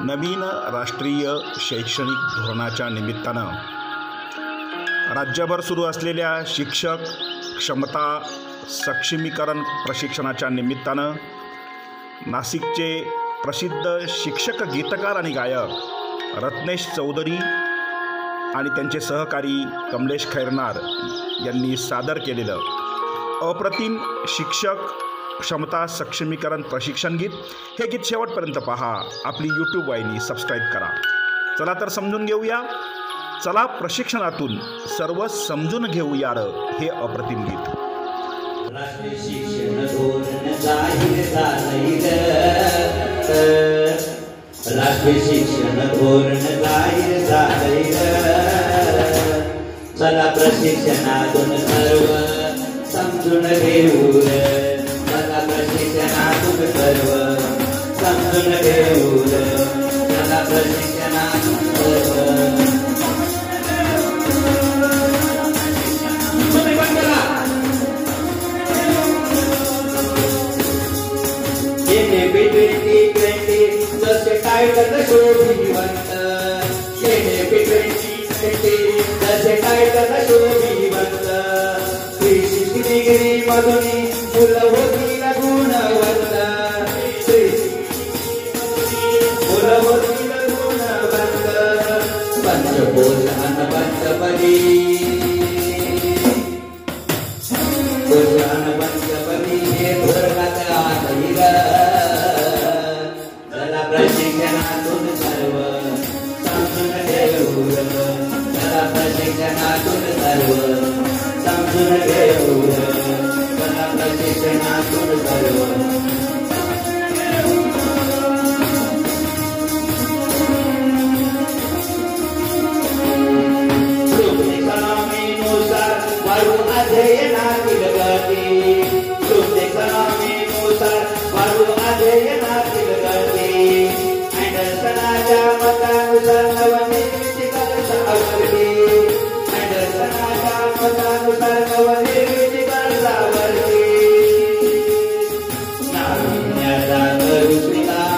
नवीन राष्ट्रीय शैक्षणिक धोरणाच्या निमित्तानं राज्यभर सुरू असलेल्या शिक्षक क्षमता सक्षमीकरण प्रशिक्षणाच्या निमित्तानं नाशिकचे प्रसिद्ध शिक्षक गीतकार आणि गायक रत्नेश चौधरी आणि त्यांचे सहकारी कमलेश खैरनार यांनी सादर केलेलं अप्रतिम शिक्षक क्षमता सक्षमीकरण प्रशिक्षण गीत हे गीत शेवटपर्यंत पहा. आपली यूट्यूब वाहिनी सबस्क्राईब करा. चला तर समजून घेऊया. चला प्रशिक्षणातून सर्व समजून घेऊया हे अप्रतिम गीत. राष्ट्रीय शिक्षण धोरण जाहीर झालंय राष्ट्रीय शिक्षण धोरण जाहीर झालंय चला प्रशिक्षणातून सर्व समजून घेऊ चला प्रशिक्षणातून सर्व समजून घेऊ चला प्रशिक्षणातून जसे टायटल शोभिवंत जसे टायटल शोभिवंत 360 डिग्री मधुनी मुलं होतील गुणवंत मुलं होतील गुणवंत पंचभूषण पंचपदी भूषण पंचपदी हे धोरणात आलंय प्रशिक्षणातून सर्व समजून घेऊ चला प्रशिक्षणातून सर्व समजून घेऊ चला प्रशिक्षणातून सर्व कृतीनुसार वाढू अध्ययनातील गती कृतीनुसार वाढू अध्ययनातील गती मतानुसार नवनिर्मिती कर्जावरती अँडरसनाच्या मतानुसार नवनिर्मिती कर्जावरती नाविन्याचा करू स्वीकार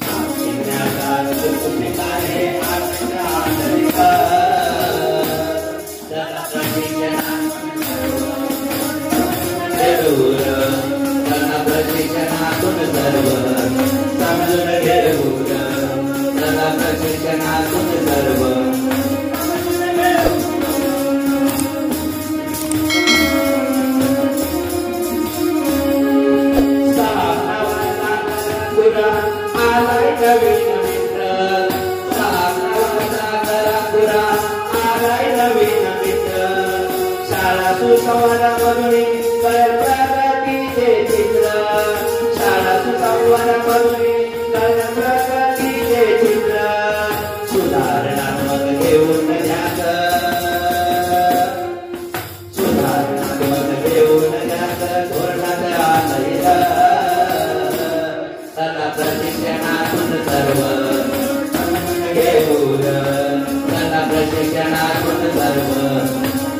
नाविन्याचा करू स्वीकार हे आपल्या अधिकार चला प्रशिक्षणातून चला प्रशिक्षणातून सर्व समजून घेऊ चला प्रशिक्षणातून सर्व आलाय नवीन मित्र पुरा आलाय नवीन मित्र शाळा सुसंवादामधून प्रगतीचे चित्र शाळा सुसंवादामधून प्रगतीचे चित्र सुधारणात्मक घेऊन जात सुधारणात्मक घेऊन जात धोरणात आलंय चला प्रशिक्षणातून सर्व समजून घेऊ चला प्रशिक्षणातून सर्व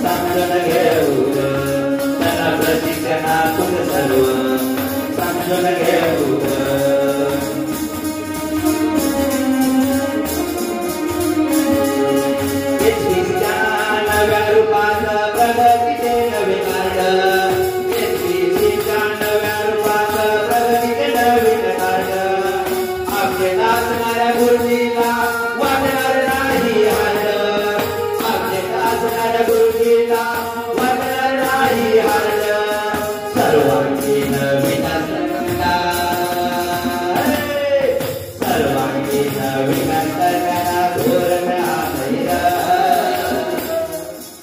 समजून घेऊ चला प्रशिक्षणातून सर्व समजून घेऊ नव्या रूपात प्रगतीचे नवे कार्ड नव्या रूपात प्रगतीचे नवीन कार्ड आपले असणाऱ्या गुरुजीला वाटणार नाही हाड आपले असणाऱ्या गुरुजीला वाटणार नाही हाड सर्वांची नवीन सर्वांची नवीन धोरण आलंय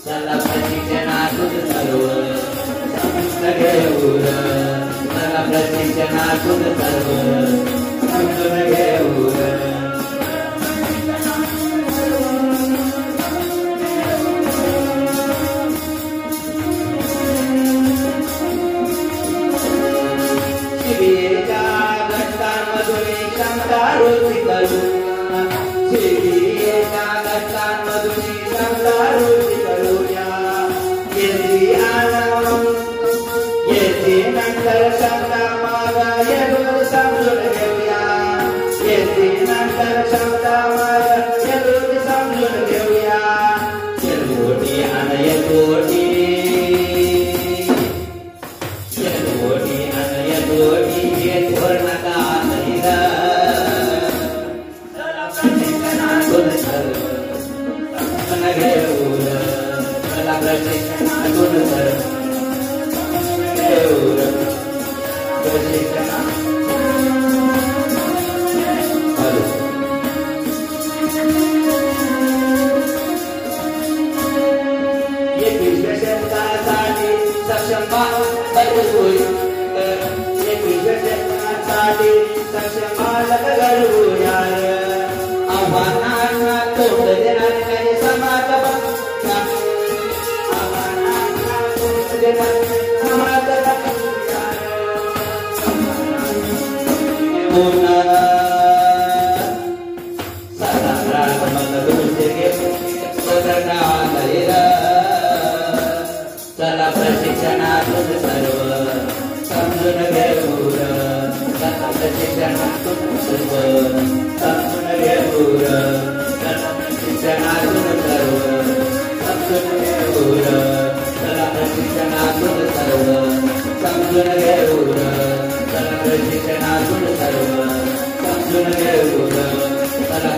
चला प्रशिक्षणातून सर्व समजून घेऊ चला प्रशिक्षणातून सर्व समजून घेऊ शिबिरेच्या घटकांमधून क्षमता रुची करू शिबिरेच्या घटकांमधून क्षमता रुची करूया येथे नंतर क्षमता मागा समजून घेऊया थोर नका आतैर प्रशिक्षणातून सर्व समजून घेऊन चला प्रशिक्षणातून सर्व घेऊन प्रशिक्षणा शतकासाठी सक्षम बालक घडवूया 21व्या शतकासाठी सक्षम बालक घडवूया आव्हानांना तोंड देणारे नाही समाज बघूया आव्हानांना तोंड देणारे समाज बघूया सदा प्रार्थना दुसरे चला प्रशिक्षणातून सर्व समजून घेऊन चला प्रशिक्षणातून सर्व समजून घेऊन चला प्रशिक्षणातून सर्व समजून घेऊन चला प्रशिक्षणातून सर्व समजून घेऊन चला प्रशिक्षणातून सर्व समजून घेऊन चला